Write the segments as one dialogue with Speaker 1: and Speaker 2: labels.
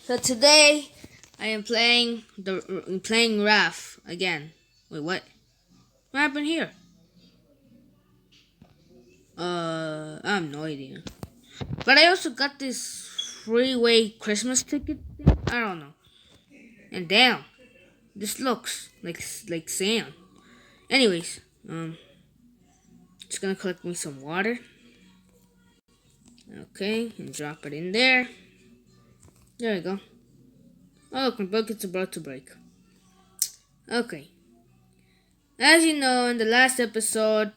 Speaker 1: So today I am playing Raft again. Wait, what? What happened here? I have no idea. But I also got this freeway Christmas ticket thing. I don't know. And damn, this looks like sand. Anyways, just gonna collect me some water. Okay, and drop it in there. There we go. Oh, look, my bucket's about to break. Okay. As you know, in the last episode,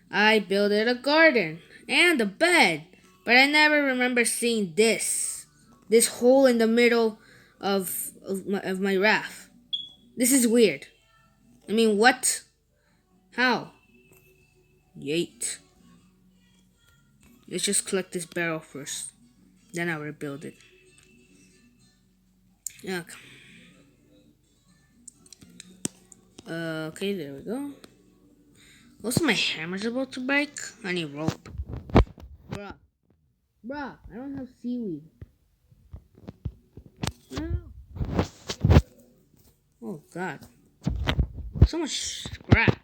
Speaker 1: I built a garden and a bed, but I never remember seeing this hole in the middle of my raft. This is weird. I mean, what? How? Yeet. Let's just collect this barrel first. Then I'll rebuild it. Okay. Okay, there we go. Also, my hammer's about to break. I need rope. Bruh. Bruh, I don't have seaweed. No. Oh, God. So much scrap.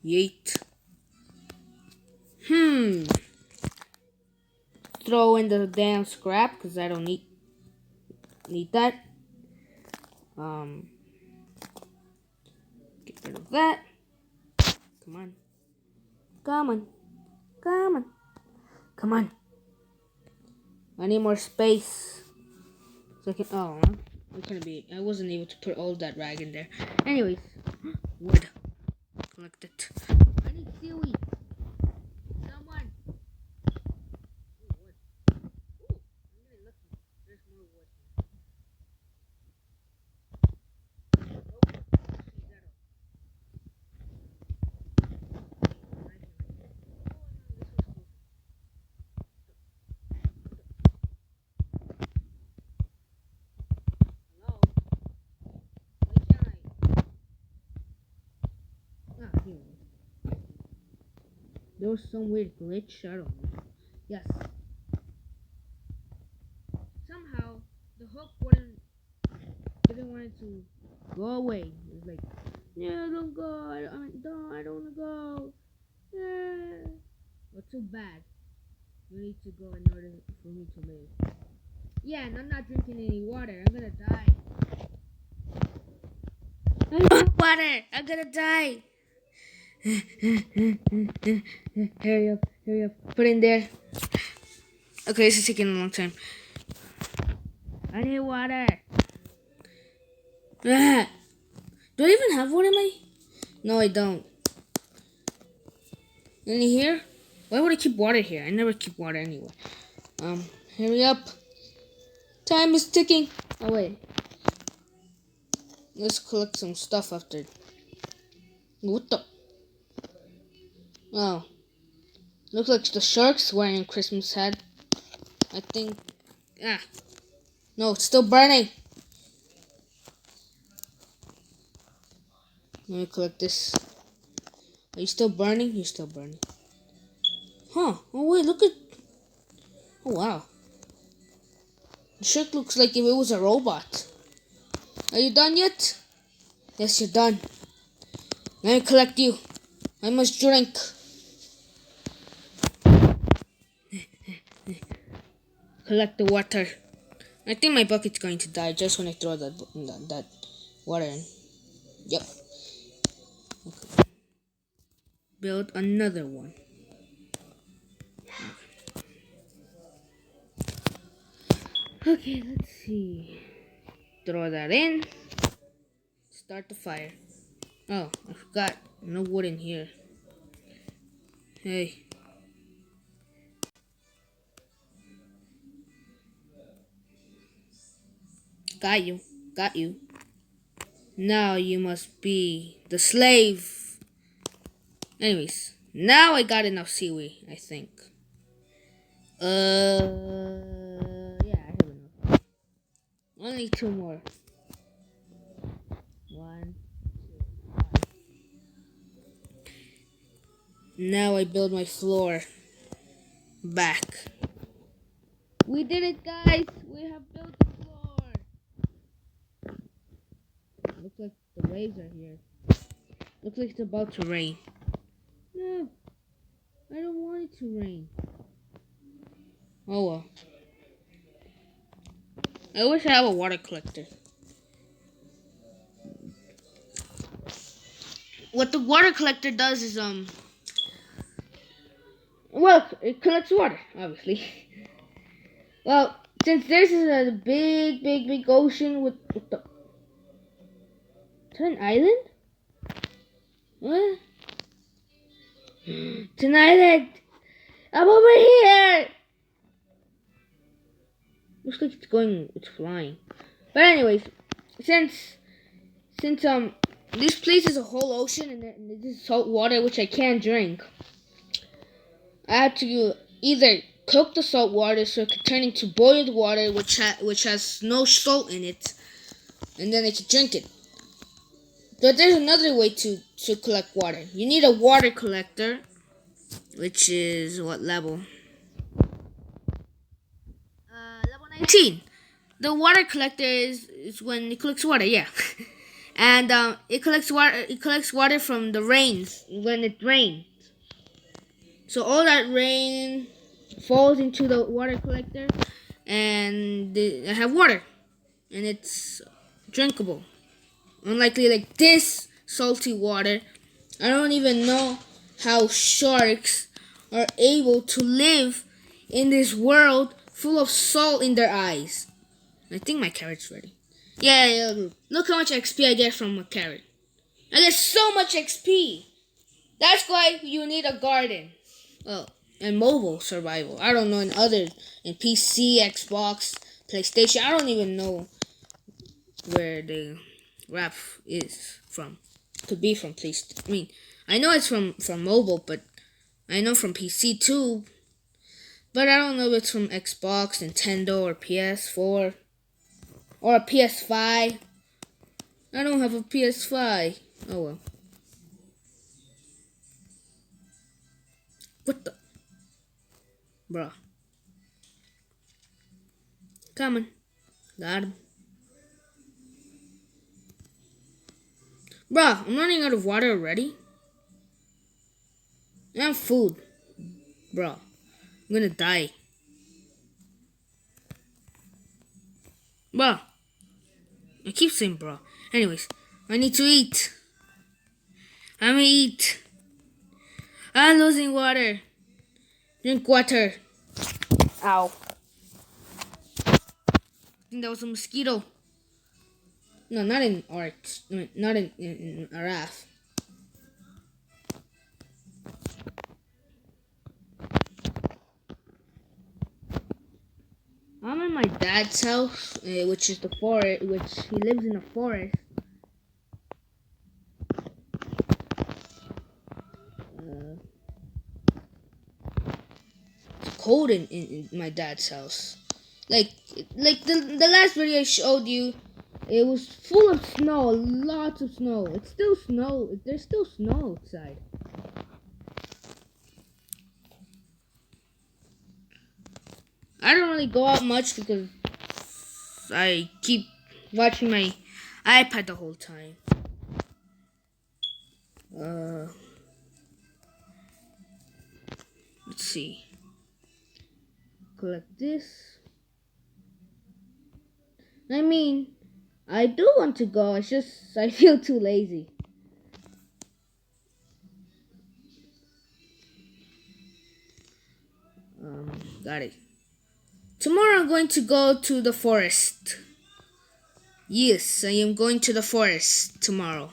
Speaker 1: Yeet. Hmm. Throw in the damn scrap because I don't need that. Get rid of that. Come on. Come on. Come on. Come on. I need more space. So I can. Oh, I wasn't able to put all that rag in there. Anyways, wood. Collect it. I need seaweed. Someone. Ooh, wood. Ooh, I'm getting lucky. There's more wood. Hello? Why can't I? Ah, here. There was some weird glitch. I don't know. Yes. Somehow the hook didn't want it to go away. It was like, yeah, don't go. I don't wanna go. Yeah. But too bad. You need to go in order for me to live. Yeah, and I'm not drinking any water. I'm gonna die. I don't want water. I'm gonna die. Hurry up, hurry up. Put in there. Okay, this is taking a long time. I need water. Ah. Do I even have water in my? No, I don't. Any here? Why would I keep water here? I never keep water anywhere. Hurry up. Time is ticking. Oh wait. Let's collect some stuff after. What the? Oh. Looks like the shark's wearing a Christmas hat. I think. Ah. No, it's still burning. Let me collect this. Are you still burning? You're still burning. Huh. Oh wait, look at. Oh wow. The shark looks like if it was a robot. Are you done yet? Yes, you're done. Let me collect you. I must drink. Collect the water. I think my bucket's going to die just when I throw that water in. Yep. Okay. Build another one. Okay, let's see. Throw that in. Start the fire. Oh, I forgot. No wood in here. Hey. Got you. Got you. Now you must be the slave. Anyways, now I got enough seaweed, I think. Yeah, I have enough. Only two more. One. Now I build my floor back. We did it, guys. We have built the floor. Looks like the waves are here. Looks like it's about to rain. No, I don't want it to rain. Oh well. I wish I have a water collector. What the water collector does is well, it collects water, obviously. Well, since this is a big ocean with the... Is that an island? What? It's an island! I'm over here! Looks like it's flying. But anyways, since this place is a whole ocean and this is salt water which I can't drink, I had to either cook the salt water so it could turn into boiled water which has no salt in it, and then I could drink it. But there's another way to collect water. You need a water collector, which is what level? Level 19. The water collector is when it collects water, yeah. And it collects water from the rains when it rains. So all that rain falls into the water collector, and I have water, and it's drinkable. Unlikely like this salty water, I don't even know how sharks are able to live in this world full of salt in their eyes. I think my carrot's ready. Yeah, look how much XP I get from a carrot. I get so much XP. That's why you need a garden. Oh, and mobile survival. I don't know in PC, Xbox, PlayStation. I don't even know where the Raft is from. Could be from PlayStation. I mean, I know it's from mobile, but I know from PC too. But I don't know if it's from Xbox, Nintendo, or PS4, or a PS5. I don't have a PS5. Oh well. What the? Bruh. Come on. Got him. Bruh, I'm running out of water already. I have food. Bruh. I'm gonna die. Bruh. I keep saying bruh. Anyways, I need to eat. I'm gonna eat. I'm losing water. Drink water. Ow. I think that was a mosquito. No, not in art. Not in a Raft. I'm in my dad's house, which is the forest, which he lives in a forest. It's cold in my dad's house. Like the last video I showed you, it was full of snow, lots of snow. It's still snow. There's still snow outside. I don't really go out much because I keep watching my iPad the whole time. Let's see. Collect this. I mean, I do want to go. It's just I feel too lazy. Got it. Tomorrow I'm going to go to the forest. Yes, I am going to the forest tomorrow.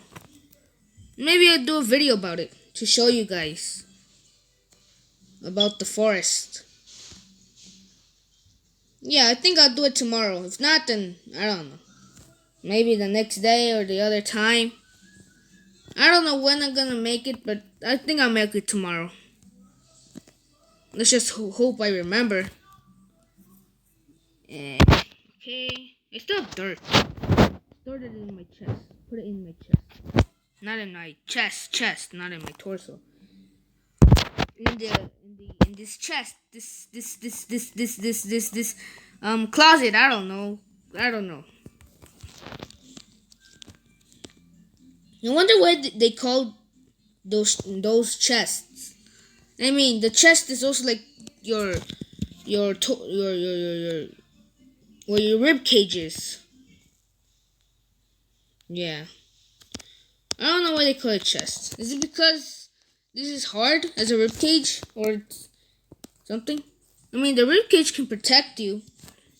Speaker 1: Maybe I'll do a video about it to show you guys about the forest. Yeah, I think I'll do it tomorrow. If not, then I don't know. Maybe the next day or the other time. I don't know when I'm gonna make it, but I think I'll make it tomorrow. Let's just hope I remember. Okay. I still have dirt. Stored it in my chest. Put it in my chest. Not in my chest, not in my torso. In the in this chest, this closet. I don't know. I wonder why they call those chests. I mean, the chest is also like your where your rib cages. Yeah, I don't know why they call it chest. Is it because this is hard as a rib cage or something? I mean, the rib cage can protect you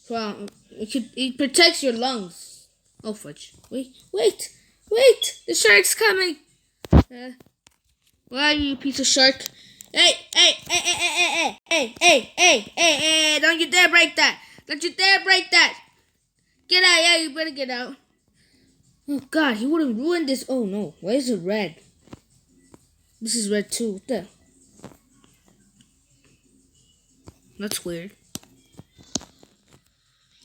Speaker 1: from it protects your lungs. Oh fudge! Wait! The shark's coming. Why are you, piece of shark? Hey! Don't you dare break that! Don't you dare break that! Get out! Yeah, you better get out. Oh God, he would have ruined this. Oh no, why is it red? This is red too. What the? That's weird.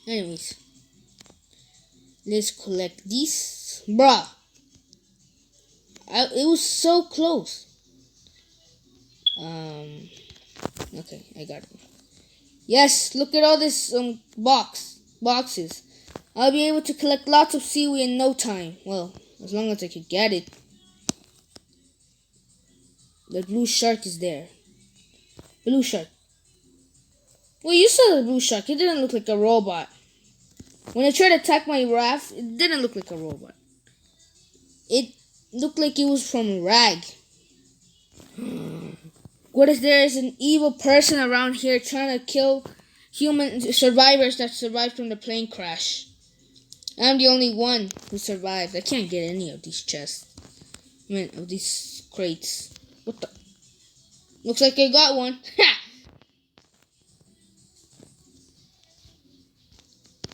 Speaker 1: Anyways, let's collect these. Bruh, it was so close. Okay, I got it. Yes, look at all this boxes. I'll be able to collect lots of seaweed in no time. Well, as long as I could get it. The blue shark is there. Blue shark. Well, you saw the blue shark. It didn't look like a robot. When it tried to attack my raft, it didn't look like a robot. It looked like it was from a rag. What if there is an evil person around here trying to kill human survivors that survived from the plane crash? I'm the only one who survived. I can't get any of these chests. I mean, of these crates. What the? Looks like I got one. Ha!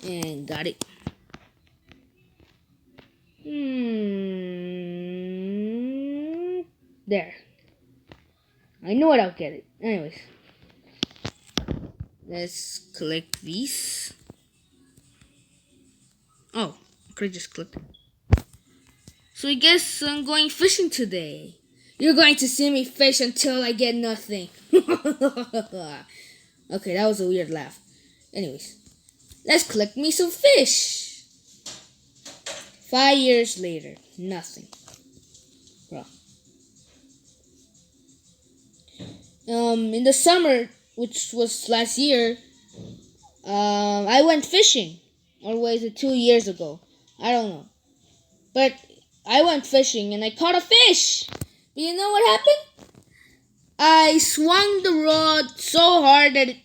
Speaker 1: And got it. There. I know it, I'll get it. Anyways. Let's collect these. Oh, I could just click. So I guess I'm going fishing today. You're going to see me fish until I get nothing. Okay, that was a weird laugh. Anyways, let's collect me some fish. 5 years later, nothing. Bro. In the summer, which was last year, I went fishing. Or was it 2 years ago? I don't know. But I went fishing and I caught a fish. But you know what happened? I swung the rod so hard that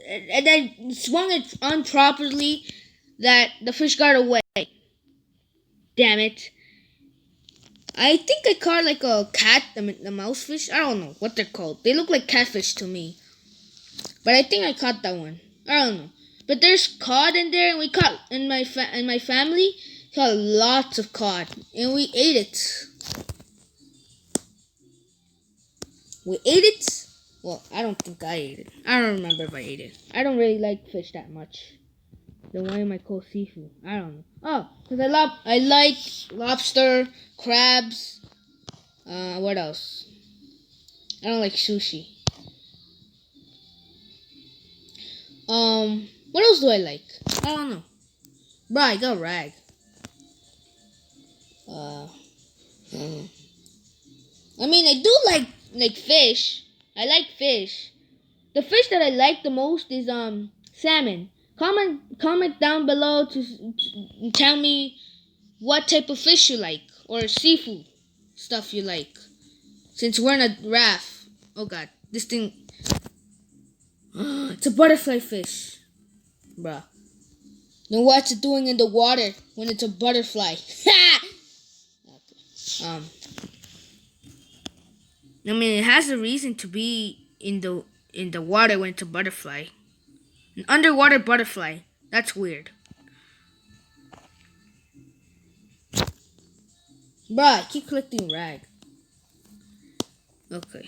Speaker 1: I swung it improperly that the fish got away. Damn it. I think I caught like a cat, the mouse fish. I don't know what they're called. They look like catfish to me. But I think I caught that one. I don't know. But there's cod in there, and we caught in my family caught lots of cod, and we ate it. We ate it. Well, I don't think I ate it. I don't remember if I ate it. I don't really like fish that much. Then why am I called seafood? I don't know. Oh, because I like lobster, crabs. What else? I don't like sushi. What else do I like? I don't know. Bro, I got rag. I mean, I do like fish. I like fish. The fish that I like the most is salmon. Comment down below to tell me what type of fish you like or seafood stuff you like. Since we're in a raft. Oh God, this thing. It's a butterfly fish, bruh. Then what's it doing in the water when it's a butterfly? I mean, it has a reason to be in the water when it's a butterfly. An underwater butterfly. That's weird. Bruh, I keep collecting rag. Okay.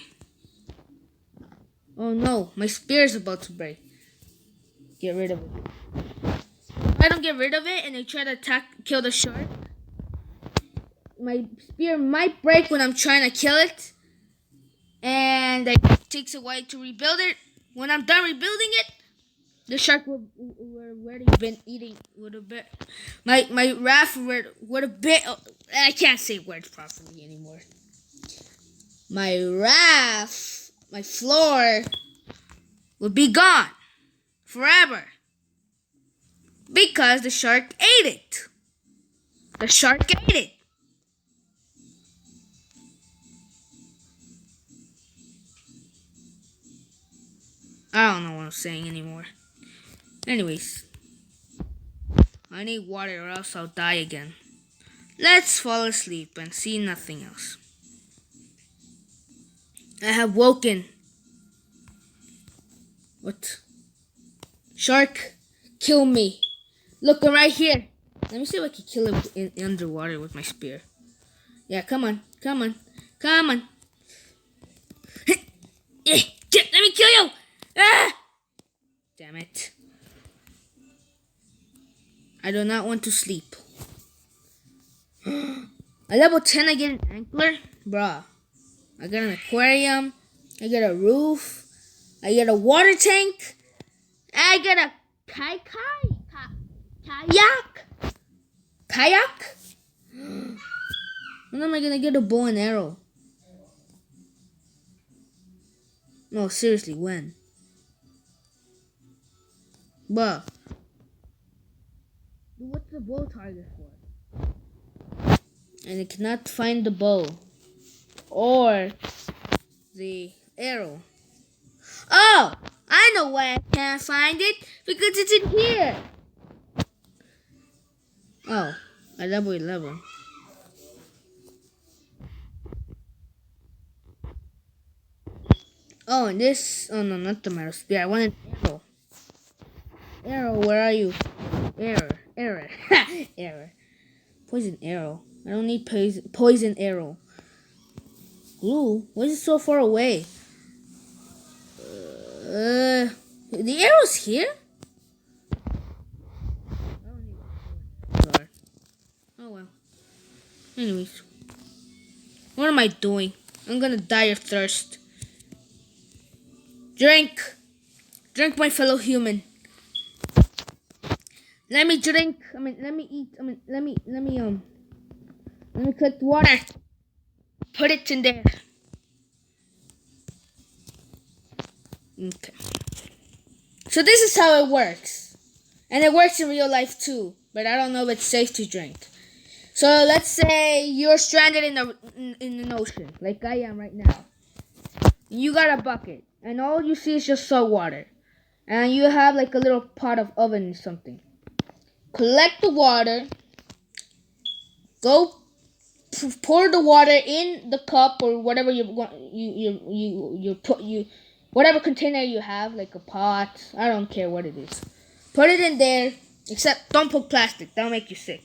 Speaker 1: Oh no, my spear is about to break. Get rid of it. If I don't get rid of it and they try to kill the shark, my spear might break when I'm trying to kill it. And I takes a while to rebuild it. When I'm done rebuilding it, the shark would already been eating would have been my raft would have been. I can't say words properly anymore. My raft, my floor would be gone forever because the shark ate it. The shark ate it. I don't know what I'm saying anymore. Anyways, I need water or else I'll die again. Let's fall asleep and see nothing else. I have woken. What? Shark, kill me. Look, I'm right here. Let me see if I can kill him underwater with my spear. Yeah, come on. Come on. Come on. Let me kill you. Ah! Damn it. I do not want to sleep. At level 10, I get an angler? Bruh. I get an aquarium. I get a roof. I get a water tank. I get a kayak. Kayak? When am I gonna get a bow and arrow? No, seriously, when? Bruh. What's the bow target for? And I cannot find the bow. Or the arrow. Oh! I know why I can't find it. Because it's in here. Oh. At level 11. Oh, and this... Oh, no, not the metal spear. I want an arrow. Arrow, where are you? Error. Error. Poison arrow. I don't need poison arrow. Glue? Why is it so far away? The arrow's here? Oh well. Anyways. What am I doing? I'm gonna die of thirst. Drink! Drink, my fellow human. Let me drink. Let me eat. Let me collect water. Put it in there. Okay. So this is how it works. And it works in real life too. But I don't know if it's safe to drink. So let's say you're stranded in an ocean, like I am right now. You got a bucket, and all you see is just salt water. And you have like a little pot of oven or something. Collect the water. Go pour the water in the cup or whatever whatever container you have, like a pot. I don't care what it is. Put it in there. Except don't put plastic. That'll make you sick.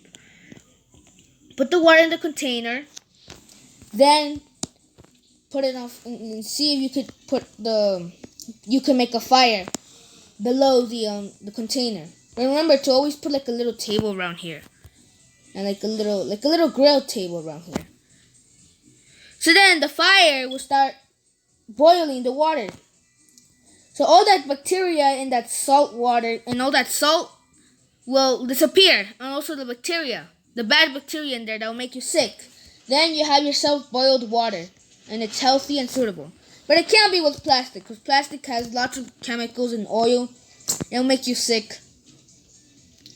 Speaker 1: Put the water in the container. Then put it off and see if you could you can make a fire below the container. But remember to always put like a little table around here. And like a little grill table around here. So then the fire will start boiling the water. So all that bacteria in that salt water and all that salt will disappear. And also the bacteria. The bad bacteria in there that will make you sick. Then you have yourself boiled water. And it's healthy and suitable. But it can't be with plastic. Because plastic has lots of chemicals and oil. It'll make you sick.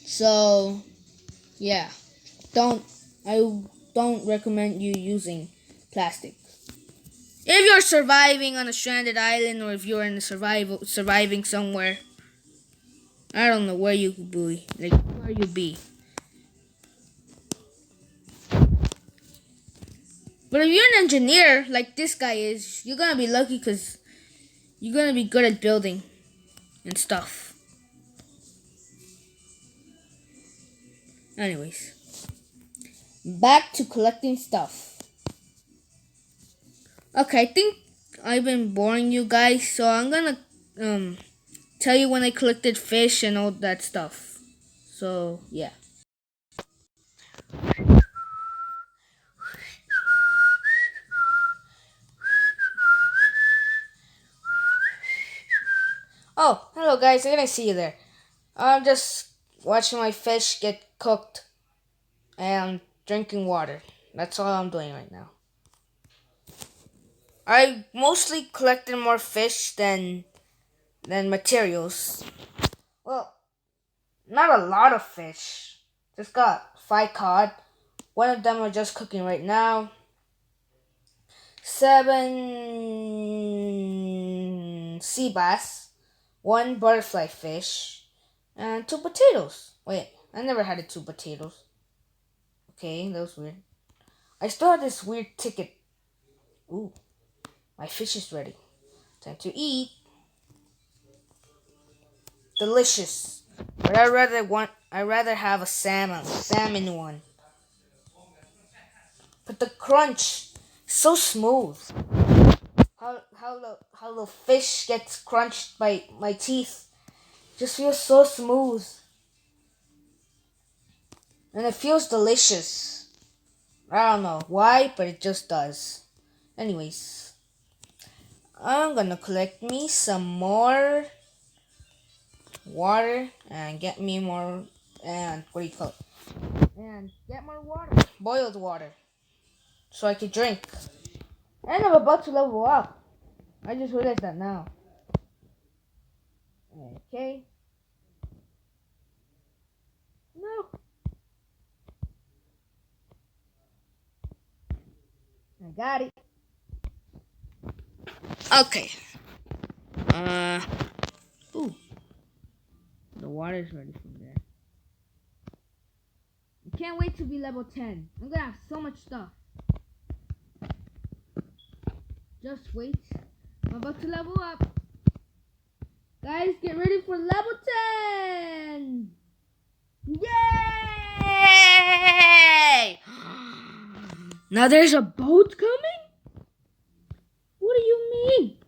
Speaker 1: So, yeah. I don't recommend you using plastic. If you're surviving on a stranded island or if you're in surviving somewhere, I don't know where you could be. Like, where you be. But if you're an engineer, like this guy is, you're gonna be lucky because you're gonna be good at building and stuff. Anyways. Back to collecting stuff. Okay, I think I've been boring you guys, so I'm gonna tell you when I collected fish and all that stuff. So yeah. Oh, hello guys, I didn't see you there. I'm just watching my fish get cooked and drinking water. That's all I'm doing right now. I mostly collected more fish than materials. Well, not a lot of fish. Just got 5 cod. One of them are just cooking right now. 7 sea bass. 1 butterfly fish. And 2 potatoes. Wait, I never had 2 potatoes. Okay, that was weird. I still have this weird ticket. Ooh, my fish is ready. Time to eat. Delicious. But I rather have a salmon one. But the crunch, so smooth. How the fish gets crunched by my teeth, just feels so smooth, and it feels delicious. I don't know why, but it just does. Anyways, I'm gonna collect me some more water and get me more and what do you call it? And get more water, boiled water, so I can drink. And I'm about to level up. I just realized that now. Okay. No. I got it. Okay. Uh. Ooh. The water's ready from there. I can't wait to be level 10. I'm gonna have so much stuff. Just wait. I'm about to level up. Guys, get ready for level 10! Yay! Now there's a boat coming? What do you mean?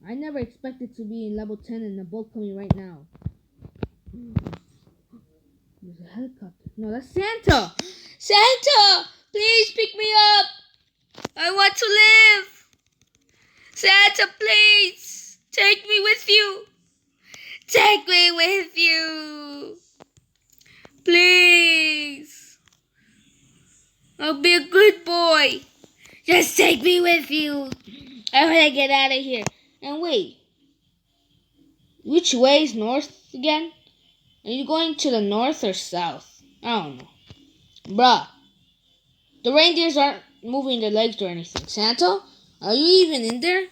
Speaker 1: I never expected to be in level 10 and a boat coming right now. There's a helicopter. No, that's Santa! Santa! Please pick me up! I want to live! Santa, please! Take me with you! Take me with you! Please! I'll be a good boy! Just take me with you! I want to get out of here. And wait, which way is north again? Are you going to the north or south? I don't know. Bruh, the reindeers aren't moving their legs or anything. Santa, are you even in there?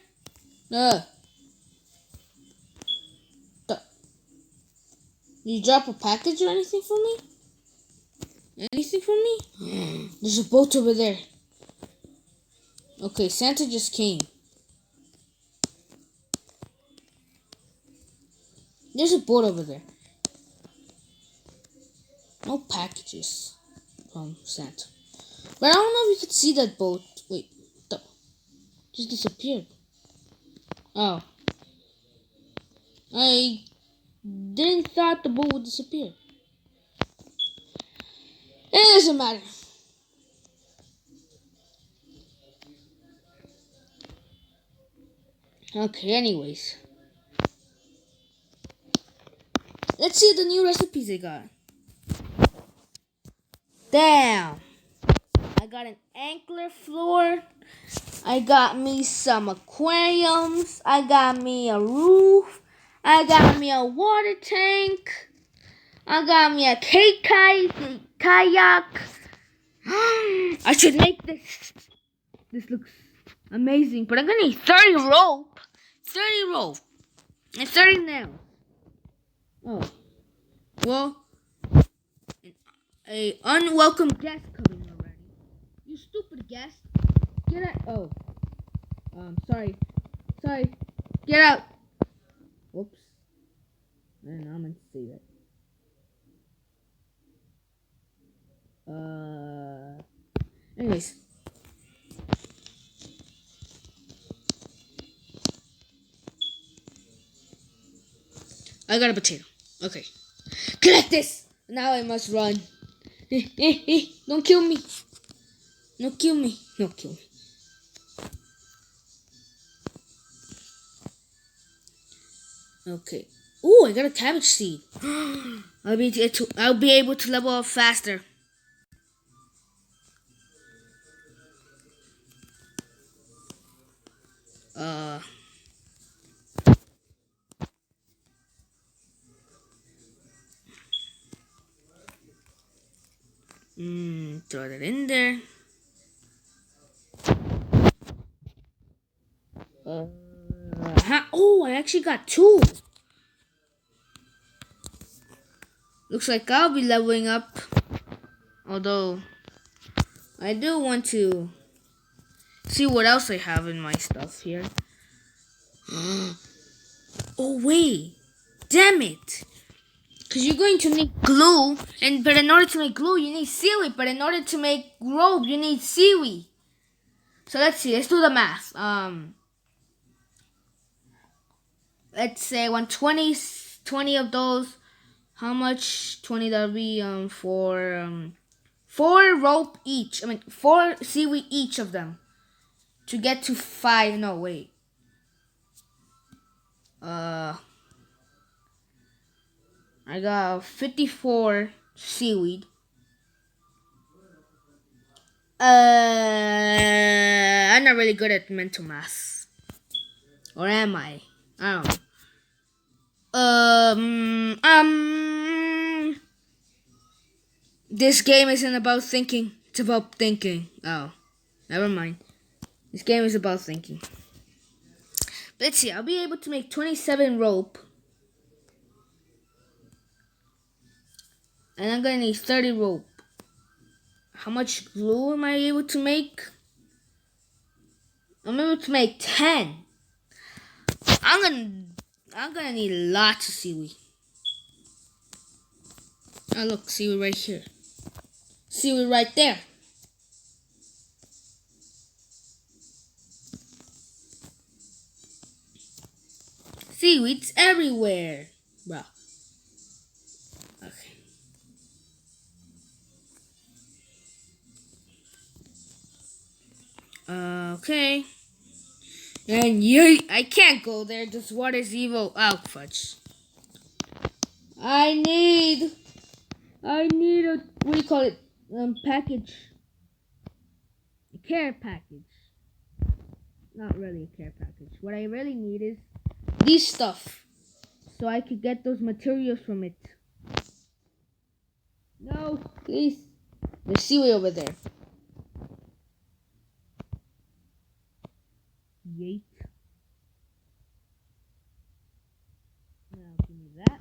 Speaker 1: Did you drop a package or anything for me? Anything for me? There's a boat over there. Okay, Santa just came. There's a boat over there. No packages from Santa. But I don't know if you could see that boat. Wait, just disappeared. Oh. I didn't thought the boat would disappear. It doesn't matter. Okay, anyways. Let's see the new recipes I got. Damn. I got an angler floor. I got me some aquariums. I got me a roof. I got me a water tank. I got me a kayak. I should make this. This looks amazing. But I'm gonna need 30 rope. 30 rope. And 30 nails. Oh. Well, a unwelcome guest coming already. You stupid guest. Get out. Oh. Sorry. Get out. Whoops. I don't know, I meant to say that. Anyways. I got a potato. Okay. Collect this! Now I must run. Don't kill me. Don't kill me. Don't kill me. Okay. Ooh, I got a cabbage seed. I'll be able to level up faster. Uh, throw that in there. Oh, I actually got two. Looks like I'll be leveling up. Although, I do want to see what else I have in my stuff here. Oh, wait. Damn it. Because you're going to need glue, but in order to make glue, you need seaweed. But in order to make rope, you need seaweed. So let's see. Let's do the math. Let's say 120, 20 of those. How much? 20. That'll be for 4 rope each. I mean 4 seaweed each of them to get to 5. No, wait. Uh, I got 54 seaweed. I'm not really good at mental math. Or am I? I don't know. This game isn't about thinking. It's about thinking. Oh, never mind. This game is about thinking. Let's see. I'll be able to make 27 rope. And I'm gonna need 30 rope. How much glue am I able to make? I'm able to make 10. I'm gonna I'm gonna need lots of seaweed. Oh look, seaweed right here. Seaweed right there. Seaweed's everywhere. Bro. Okay. Okay. And I can't go there. This water's evil. Oh, fudge. I need a, what do you call it? Package. A care package. Not really a care package. What I really need is these stuff. So I could get those materials from it. No, please. There's seaweed over there. Yeet. Now give me that.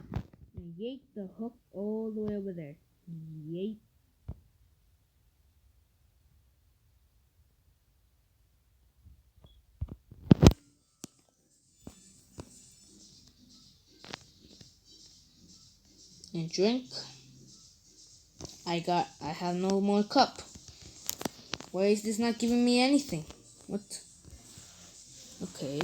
Speaker 1: And yeet the hook all the way over there. Yeet. And drink. I have no more cup. Why is this not giving me anything? What? Okay.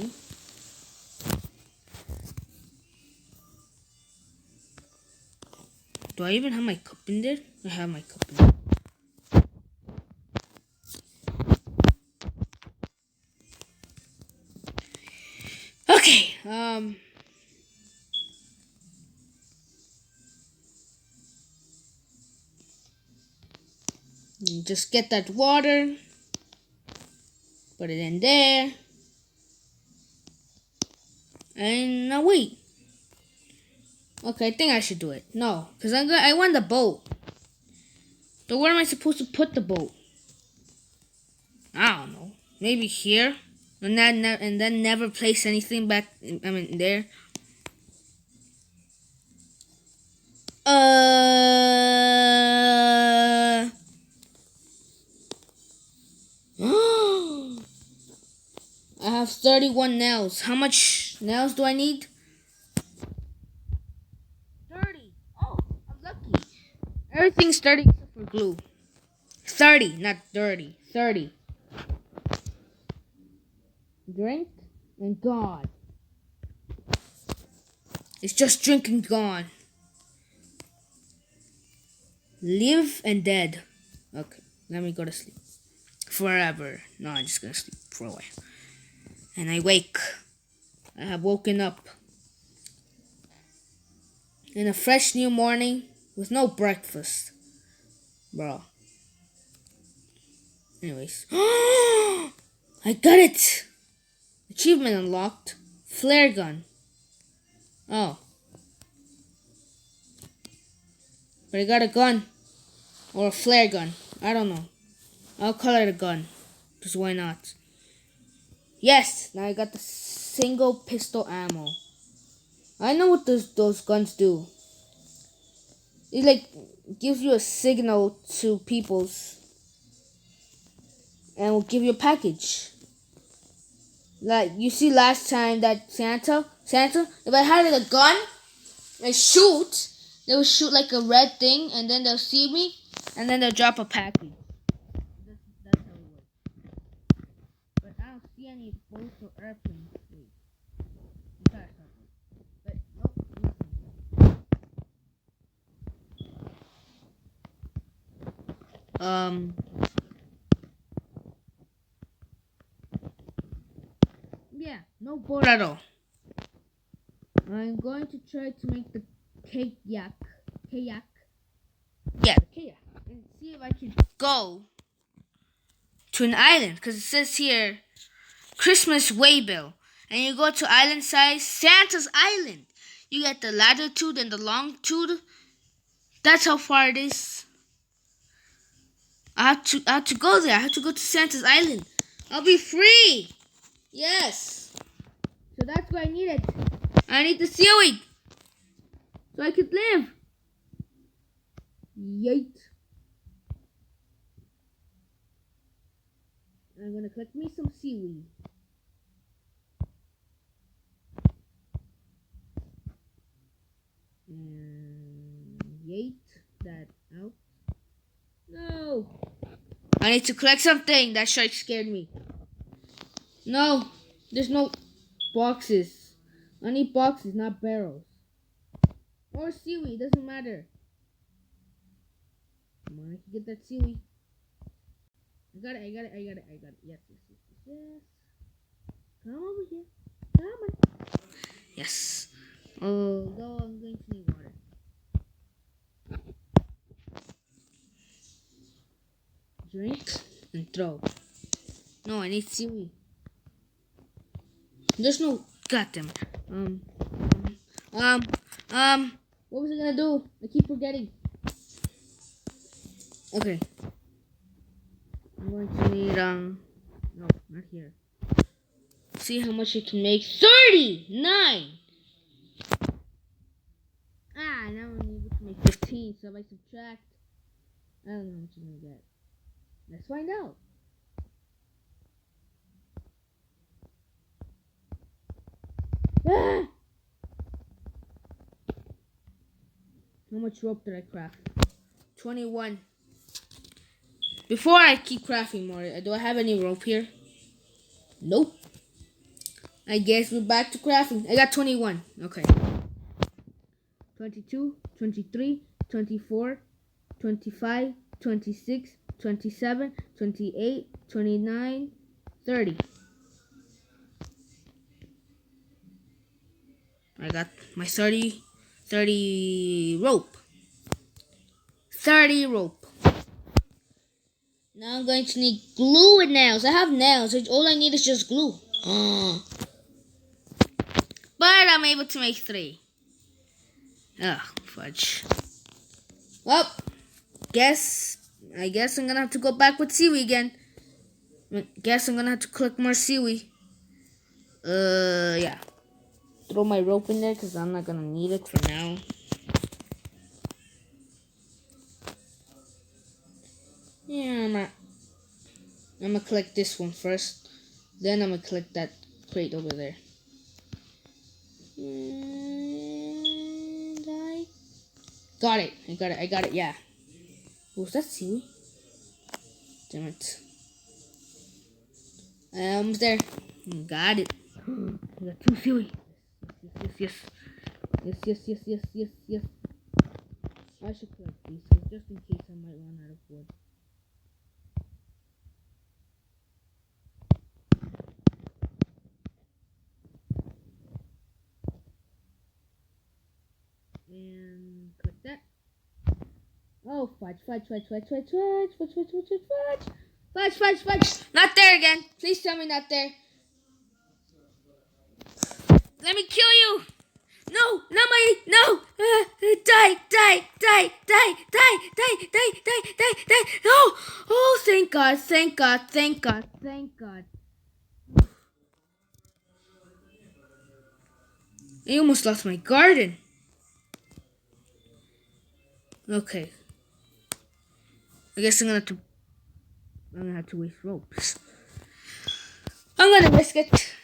Speaker 1: Do I even have my cup in there? I have my cup in there. Okay, just get that water. Put it in there. And now wait. Okay, I think I should do it. No, because I want the boat. But where am I supposed to put the boat? I don't know. Maybe here, and then never place anything back. There. I have 31 nails. How much nails do I need? 30. Oh, I'm lucky. Everything's 30 except for glue. 30, not dirty. 30. Drink and gone. It's just drink and gone. Live and dead. Okay, let me go to sleep. Forever. No, I'm just gonna sleep for a while. And I wake. I have woken up. in a fresh new morning with no breakfast. Bro. Anyways. I got it! Achievement unlocked. Flare gun. Oh. But I got a gun. Or a flare gun. I don't know. I'll call it a gun. Because why not? Yes! Now I got the single pistol ammo. I know what those guns do. It gives you a signal to people's and will give you a package. Like you see last time that Santa, if I had a gun and shoot, they will shoot like a red thing and then they'll see me and then they'll drop a package. That's how it works. But I don't see any boats or airplanes. Wait. But nope, nothing. Yeah, no boat at all. I'm going to try to make the kayak. Yeah, the kayak. And see if I can go to an island. Because it says here, Christmas waybill. And you go to island size, Santa's Island. You get the latitude and the longitude. That's how far it is. I have to go there. I have to go to Santa's Island. I'll be free. Yes. So that's what I needed. I need the seaweed. So I could live. Yeet. I'm gonna collect me some seaweed. And yeet that out. No. I need to collect something. That shark scared me. No. There's no boxes. I need boxes, not barrels. Or seaweed, doesn't matter. Come on, I can get that seaweed. I got it. Yes. Come over here. Come on. Yes. Although I'm going to need water. Drink and throw. No, I need seaweed. There's no goddamn. What was I gonna do? I keep forgetting. Okay. I'm going to need no, not here. See how much it can make. 39! Now I'm able to make 15, so if I subtract, I don't know how much I'm gonna get. Let's find out. How much rope did I craft? 21. Before I keep crafting more, do I have any rope here? Nope. I guess we're back to crafting. I got 21. Okay. 22, 23, 24, 25, 26, 27, 28, 29, 30. I got my 30 rope. 30 rope. Now I'm going to need glue and nails. I have nails. All I need is just glue. But I'm able to make 3. Ugh, fudge. Well, I guess I'm gonna have to go back with seaweed again. Guess I'm gonna have to collect more seaweed. Yeah. Throw my rope in there because I'm not gonna need it for now. Yeah, I'm gonna collect this one first. Then I'm gonna collect that crate over there. And I got it. I got it. Yeah. Was that seaweed? Damn it. I'm almost there. Got it. I got 2 seaweed. Yes. I should collect these just in case I might run out of wood. And Oh, fudge, fudge, fudge, fudge, fudge, fudge, fudge, fudge, fudge, fudge, fudge, fudge, fudge. Not there again. Please tell me not there. Let me kill you. No, not my, no. Die, die, die, die, die, die, die, die, die, die. Oh, oh, thank God, thank God, thank God, thank God. I almost lost my garden. Okay. I guess I'm gonna have to waste ropes. I'm gonna risk it.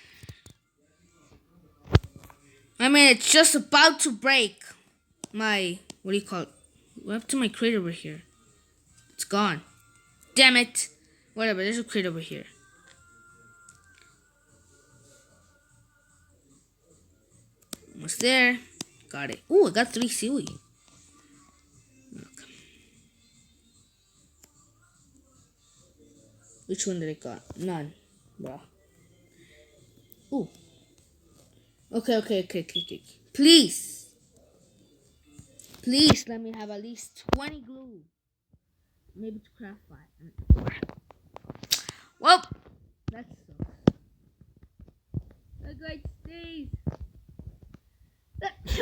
Speaker 1: I mean, it's just about to break. What do you call it? What happened to my crate over here? It's gone. Damn it. Whatever, there's a crate over here. Almost there. Got it. Ooh, I got 3 seaweed. Okay. Which one did I got? None. Bruh. Ooh. Okay. Please. Please let me have at least 20 glue. Maybe to craft 5. Well, that sucks. The great stays. Ouch.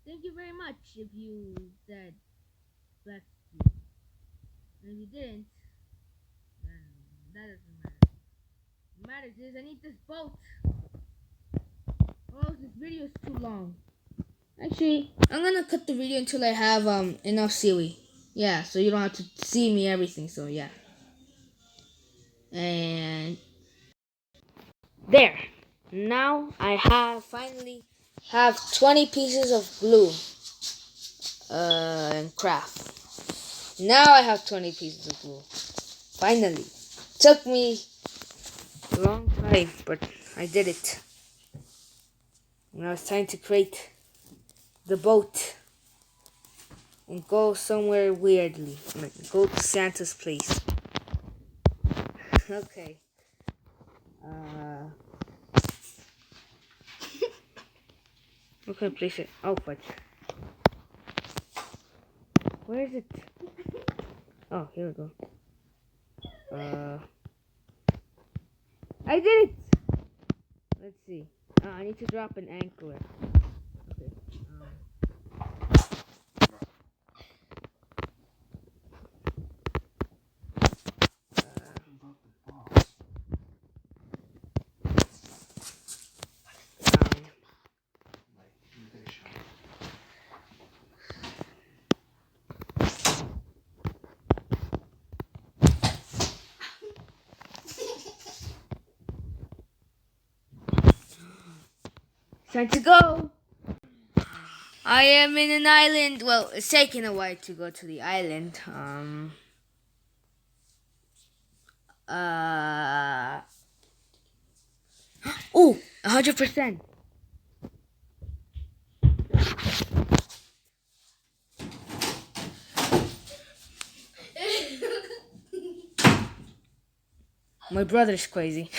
Speaker 1: Thank you very much if you said bless you. And if you didn't, then that doesn't matter. What matters is I need this boat. Oh, this video is too long. Actually, I'm gonna cut the video until I have enough seaweed. Yeah, so you don't have to see me everything, so yeah. And there. Now I finally have 20 pieces of glue and craft. Now I have 20 pieces of glue. Finally. Took me a long time, but I did it. Now it's time to create the boat and go somewhere weirdly. Like go to Santa's place. Okay. Where can I place it? Oh, fudge. Where is it? Oh, here we go. I did it! Let's see. I need to drop an anchor. Okay. Time to go! I am in an island. Well, it's taking a while to go to the island. Oh, 100%. My brother's crazy.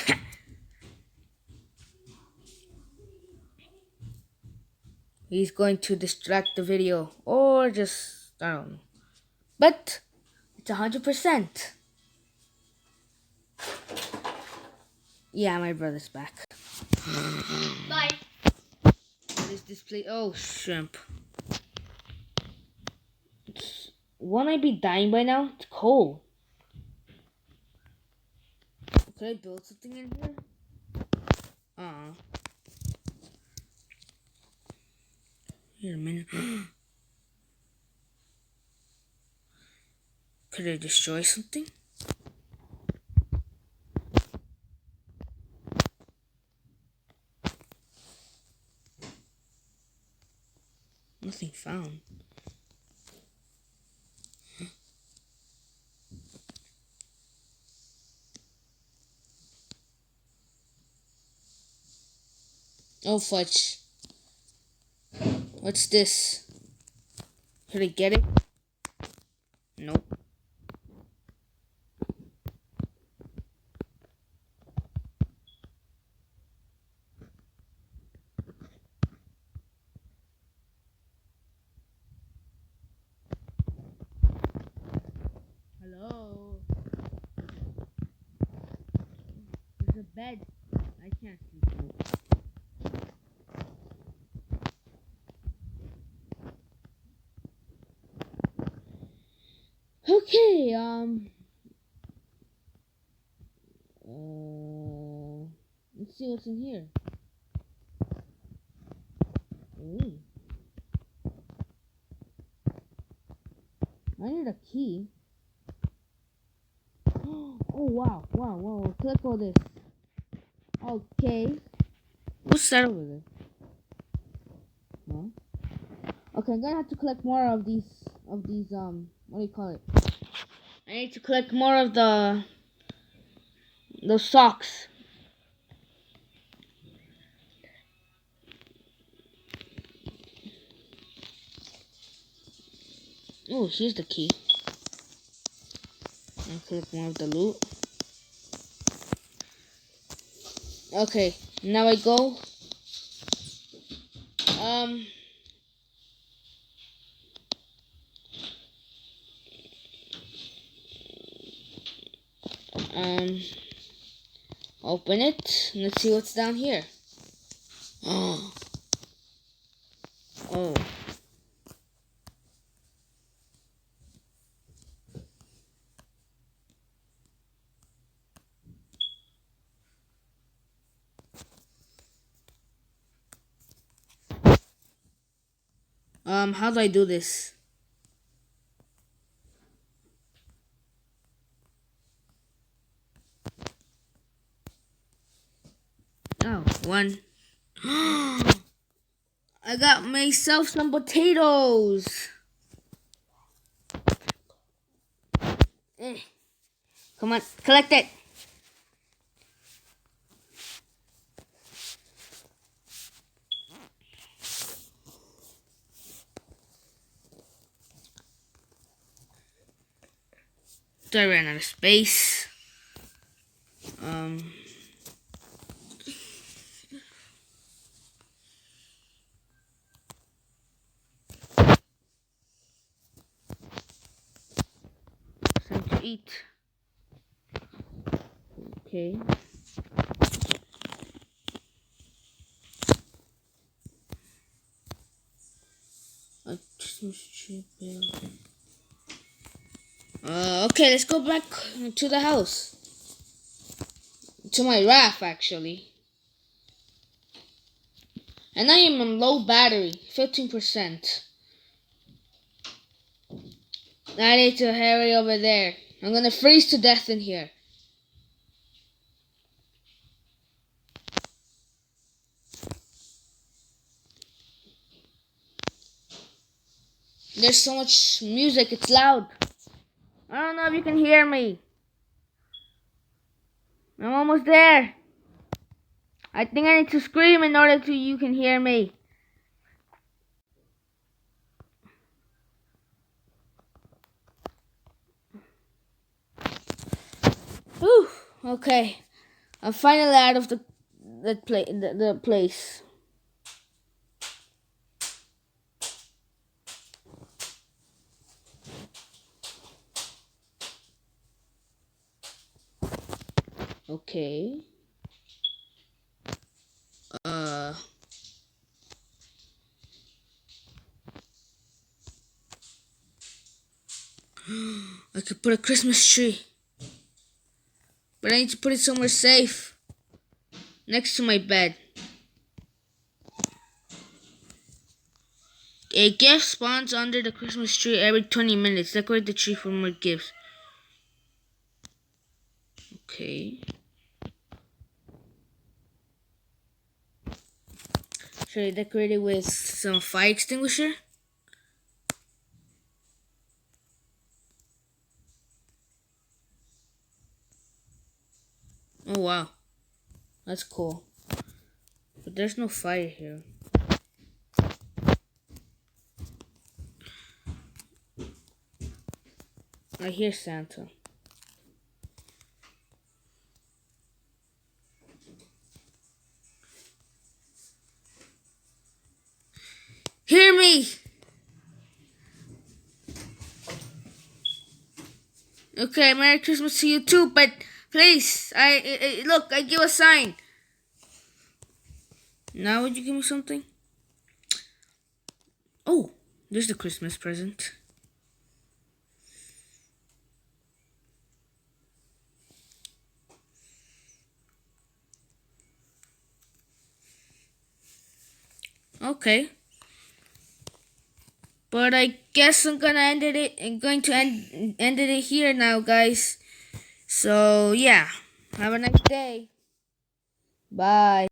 Speaker 1: He's going to distract the video or just, I don't know. But it's 100%. Yeah, my brother's back.
Speaker 2: Bye.
Speaker 1: What is this place? Oh, shrimp. Won't I be dying by now? It's cold. Could I build something in here? Wait a minute. Could I destroy something? Nothing found. Oh, fudge. What's this? Could I get it? Nope. bed. I can't sleep. Okay, let's see what's in here. Ooh. I need a key. Oh wow, click all this. Okay. What's that over there? Huh? Okay, I'm gonna have to collect more of these, what do you call it? I need to collect more of the socks. Oh, here's the key. I'll collect more of the loot. Okay, now I go. Um, um, open it. Let's see what's down here. Oh. Oh. How do I do this? Oh, one. I got myself some potatoes. Eh. Come on, collect it. I ran out of space. Um. Something to eat. Okay. A Christmas tree bill. Okay, let's go back to the house. To my raft, actually. And I am on low battery, 15%. I need to hurry over there. I'm gonna freeze to death in here. There's so much music, it's loud. I don't know if you can hear me. I'm almost there. I think I need to scream in order to you can hear me. Whew, okay. I'm finally out of the place. Okay. I could put a Christmas tree. But I need to put it somewhere safe. Next to my bed. A gift spawns under the Christmas tree every 20 minutes. Decorate the tree for more gifts. Okay. Should I decorate it with some fire extinguisher? Oh wow. That's cool. But there's no fire here. I hear Santa. Hear me! Okay, Merry Christmas to you too, but Please, look, I give a sign. Now would you give me something? Oh, there's the Christmas present. Okay. But I guess I'm gonna end it. I'm going to end it here now, guys. So yeah, have a nice day. Bye.